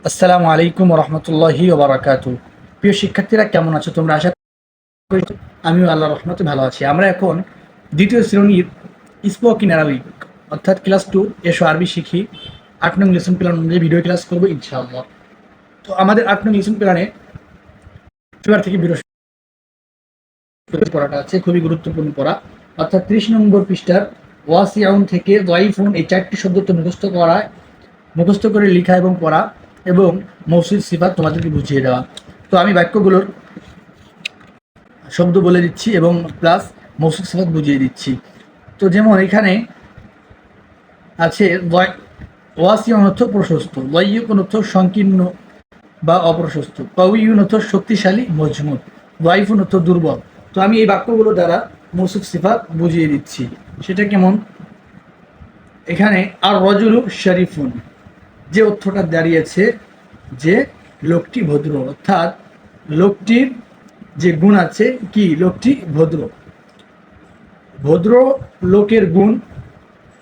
আসসালামু আলাইকুম রহমতুল্লাহি ওবরাকাতু। প্রিয় শিক্ষার্থীরা, কেমন আছো তোমরা? আশা করি আমিও আল্লাহর রহমতে ভালো আছি। আমরা এখন দ্বিতীয় শ্রেণীর স্পোকেন আরবিক অর্থাৎ ক্লাস 2 এসো আরবি শিখি 8 নং লেসন প্ল্যান অনুযায়ী ভিডিও ক্লাস করবো ইনশাআল্লাহ। তো আমাদের 8 নং লেসন প্ল্যানে শনিবার থেকে বৃহস্পতি পড়াটা আছে খুবই গুরুত্বপূর্ণ পড়া, অর্থাৎ 30 নম্বর পৃষ্ঠার ওয়াসিউন থেকে দাইফুন এই 4টি শব্দ তো মুখস্থ করে লেখা এবং পড়া এবং মৌসুল সিফাত তোমাদেরকে বুঝিয়ে দেওয়া। তো আমি বাক্যগুলোর শব্দ বলে দিচ্ছি এবং প্লাস মৌসুল সিফাত বুঝিয়ে দিচ্ছি। তো যেমন এখানে আছে ওয়াসিউন অর্থ প্রশস্ত, ওয়াইয়ুকুন অর্থ সংকীর্ণ বা অপ্রশস্ত, কাউইউন অর্থ শক্তিশালী মজবুত, ওয়াইফুন অর্থ দুর্বল। তো আমি এই বাক্যগুলো দ্বারা মৌসুফ সিফাত বুঝিয়ে দিচ্ছি। সেটা কেমন? এখানে আর রজুলু শরীফুন, যে অর্থটা দাঁড়িয়েছে যে লোকটি ভদ্র, অর্থাৎ লোকটির যে গুণ আছে কি, লোকটি ভদ্র। ভদ্র লোকের গুণ,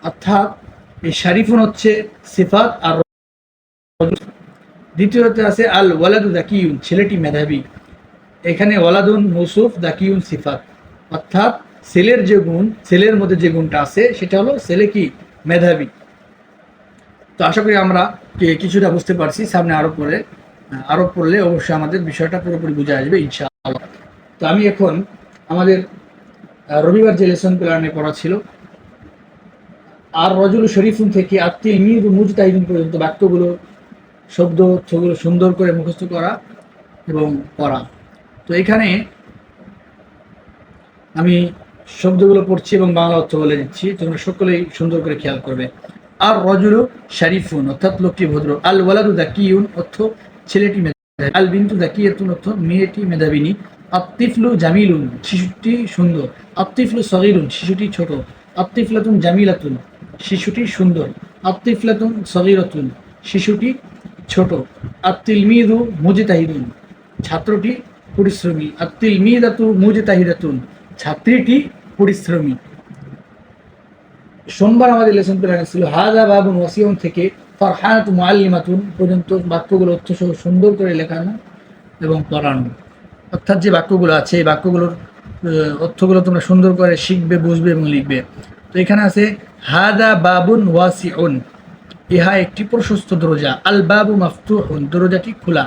অর্থাৎ এই শরীফুন হচ্ছে সিফাত। আর দ্বিতীয়তে আছে আল ওয়ালাদু দাকিউন, ছেলেটি মেধাবী। এখানে ওয়ালাদুন মৌসুফ, দাকিউন সিফাত, অর্থাৎ ছেলের যে গুণ, ছেলের মধ্যে যে গুণটা আছে সেটা হলো ছেলে কি, মেধাবী। তো আশা করি আমরা কিছুটা বুঝতে পারছি। সামনে আরো পড়লে অবশ্যই আমাদের বিষয়টা পুরোপুরি বুঝে আসবে ইনশাআল্লাহ। তো আমি এখন আমাদের রবিবার যে লেসন প্ল্যানে পড়া ছিল আর রজুল শরীফুন থেকে আত্মীয় মির মুজতাহিদিন পর্যন্ত বাক্যগুলো শব্দ অর্থগুলো সুন্দর করে মুখস্থ করা এবং পড়া। তো এখানে আমি শব্দগুলো পড়ছি এবং বাংলা অর্থ বলে দিচ্ছি, তোমরা সকলেই সুন্দর করে খেয়াল করবে। আর রজুলু শরীফুন অর্থাৎ লোকটি ভদ্র, আল ওয়ালাদু দাকিউন অর্থ ছেলেটি মেধাবী, আল বিনতু দাকিয়াতুন অর্থ মেয়েটি মেধাবিনী, আত্তিফলু জামিলুন শিশুটি সুন্দর, আত্তিফলু সগীরুন শিশুটি ছোট, আত্তিফলাতুন জামিলাতুন শিশুটি সুন্দর, আত্তিফলাতুন সগীরাতুন শিশুটি ছোট, আত্তিলমিদু মুজতাহিদুন ছাত্রটি পরিশ্রমী, আত্তিলমিদাতু মুজতাহিদাতুন ছাত্রীটি পরিশ্রমী। সোমবার আমাদের লেসন প্ল্যানে ছিল হাযা বাবুন ওয়াসিউন থেকে ফারহানাতু মুআল্লিমাতুন পর্যন্ত বাক্যগুলো অর্থ সহ সুন্দর করে লেখানো এবং পড়ানো। অর্থাৎ যে বাক্যগুলো আছে এই বাক্যগুলোর অর্থগুলো তোমরা সুন্দর করে শিখবে, বুঝবে এবং লিখবে। তো এখানে আছে হাযা বাবুন ওয়াসিউন, ইহা একটি প্রশস্ত দরজা, আল বাবু মাফতুহুন দরজাটি খোলা,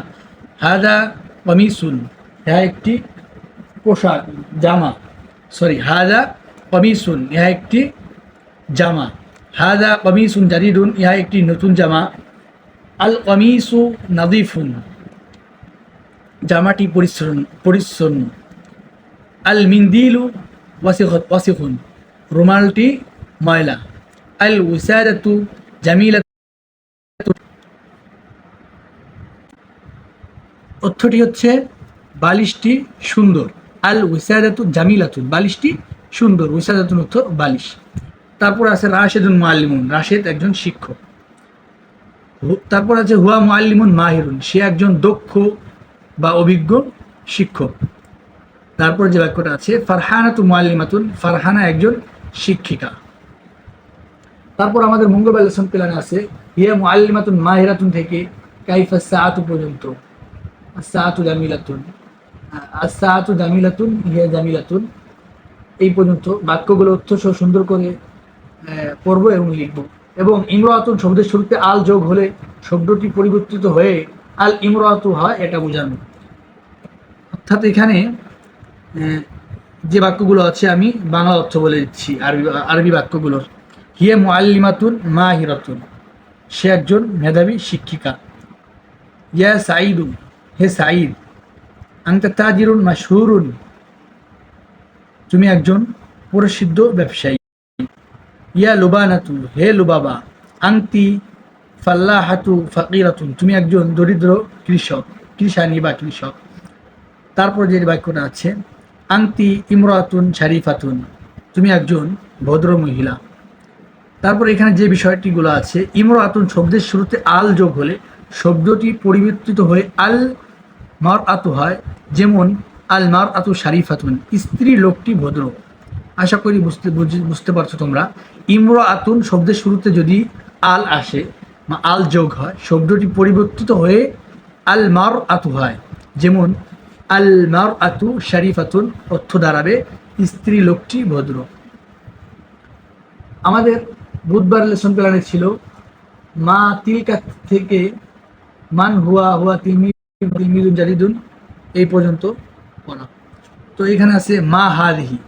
হাযা কমিসুন ইহা একটি পোশাক জামা, হাযা কমিসুন ইহা একটি জামা, হাযা কমিসুন জাদিদুন ইহা একটি নতুন জামা, আল কমিসু নাযিফুন জামাটি পরিচ্ছন্ন, আল মিন্দিলু ওয়াসিখুন রুমালটি ময়লা, আল উসাদাতু জামিলাতুন অর্থটি হচ্ছে বালিশটি সুন্দর, আল উসাদাতু জামিলাতুন বালিশটি সুন্দর, উসাদাতুন অর্থ বালিশ। তারপর আছে রাশেদুন মুআল্লিমুন, রাশেদ একজন শিক্ষক। তারপর আছে হুয়া মুআল্লিমুন মাহিরুন, সে একজন দক্ষ বা অভিজ্ঞ শিক্ষক। তারপর যে বাক্যটা আছে ফারহানাতু মুআল্লিমাতুন, ফারহানা একজন শিক্ষিকা। তারপর আমাদের মঙ্গলবার লেসন প্ল্যানে আছে হিয়া মুআল্লিমাতুন মাহিরাতুন থেকে কাইফা সাআতু পর্যন্ত, সাআতু জামিলাতুন, সাআতু জামিলাতুন হিয়া জামিলাতুন এই পর্যন্ত বাক্যগুলো অর্থ সহ সুন্দর করে পড়বো এবং লিখবো। এবং ইমরাতুন শব্দের শুরুতে আল যোগ হলে শব্দটি পরিবর্তিত হয়ে আল ইমরাতু হয়, এটা বোঝানো। অর্থাৎ এখানে যে বাক্যগুলো আছে আমি বাংলা অর্থ বলে দিচ্ছি আরবি বাক্যগুলোর। হিয়া মুআল্লিমাতুন মাহিরাতুন, সে একজন মেধাবী শিক্ষিকা। ইয়া সাঈদুন, হে সাঈদ, আনতা তাজিরুন মাশহুরুন, তুমি একজন প্রসিদ্ধ ব্যবসায়ী। ইয়া লুবানাতু, হে লুবাবা, আনতি ফাল্লাহাতু ফাকিরাতুন, তুমি একজন দরিদ্র কৃষানী বা কৃষক। তারপর যে বাক্যটা আছে আনতি ইমরাতুন শরীফাতুন, তুমি একজন ভদ্র মহিলা। তারপর এখানে যে বিষয়টিগুলো আছে, ইমরাতুন শব্দের শুরুতে আল যোগ হলে শব্দটি পরিবর্তিত হয়ে আল মারআতু হয়, যেমন আল মারআতু শরীফাতুন, স্ত্রী লোকটি ভদ্র। আশা করি বুঝতে পারছো তোমরা। ইমরাতুন শব্দের শুরুতে যদি আল আসে আল যোগ হয়, শব্দটি পরিবর্তিত হয়ে আল মার আতু হয়। যেমন আল মার আতু শরীফাতুন অর্থ দাঁড়াবে স্ত্রী লোকটি ভদ্র। আমাদের বুধবার লেসন প্ল্যানে ছিল মা তিলকা থেকে মান হুয়া হুয়া তিলমিদুন জাদিদুন এই পর্যন্ত পড়া। তো এখানে আছে মা হাদিহি,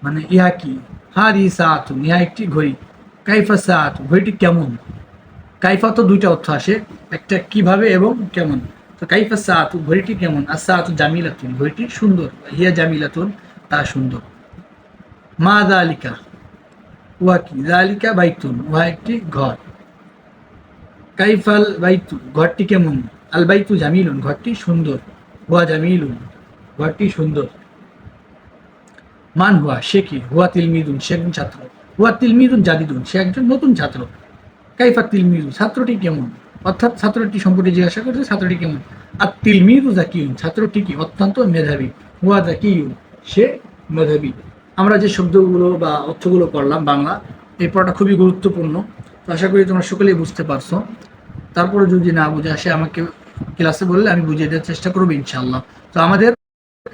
মানে ইহা কি, হাদিহি সাআতুন, ইহা একটি ঘড়ি। কাইফা সাআতু, ঘড়িটি কেমন। কাইফা তো দুইটা অর্থ আসে, একটা কিভাবে এবং কেমন। তো কাইফা সাআতু, ঘড়িটি কেমন। আর সাআতু জামিলাতুন, ঘড়িটি সুন্দর। হিয়া জামিলাতুন, তা সুন্দর। মা যালিকা, উহা কি। যালিকা বাইতুন, উহা একটি ঘর। কাইফাল বাইতু, ঘরটি কেমন। আল বাইতু জামিলুন, ঘরটি সুন্দর। হুয়া জামিলুন, ঘরটি সুন্দর। মান হুয়া, সে কি। হুয়া তিলমিদুন, সে একজন ছাত্র। হুয়া তিলমিদুন জাদিদুন, সে একজন নতুন ছাত্র। কাইফা তিলমিদু, ছাত্রটি কেমন, অর্থাৎ ছাত্রটি সম্পর্কে জিজ্ঞাসা করছে ছাত্রটি কেমন। আর তিলমিদু জাকিউন, ছাত্রটি কি অত্যন্ত মেধাবী। হুয়া জাকিউন, সে মেধাবী। আমরা যে শব্দগুলো বা অর্থগুলো করলাম বাংলা, এই পড়াটা খুবই গুরুত্বপূর্ণ। তো আশা করি তোমরা সকলেই বুঝতে পারছো। তারপরে যদি না বুঝে আসে আমাকে ক্লাসে বললে আমি বুঝিয়ে দেওয়ার চেষ্টা করবো ইনশাআল্লাহ। তো আমাদের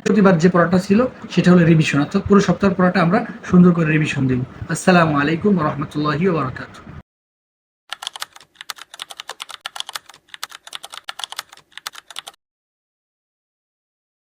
প্রতিবার যে পড়াটা ছিল সেটা হলো রিভিশন, অর্থাৎ পুরো সপ্তাহের পড়াটা আমরা সুন্দর করে রিভিশন দেব। আসসালামু আলাইকুম ওয়া রাহমাতুল্লাহি ওয়া বারাকাতুহু।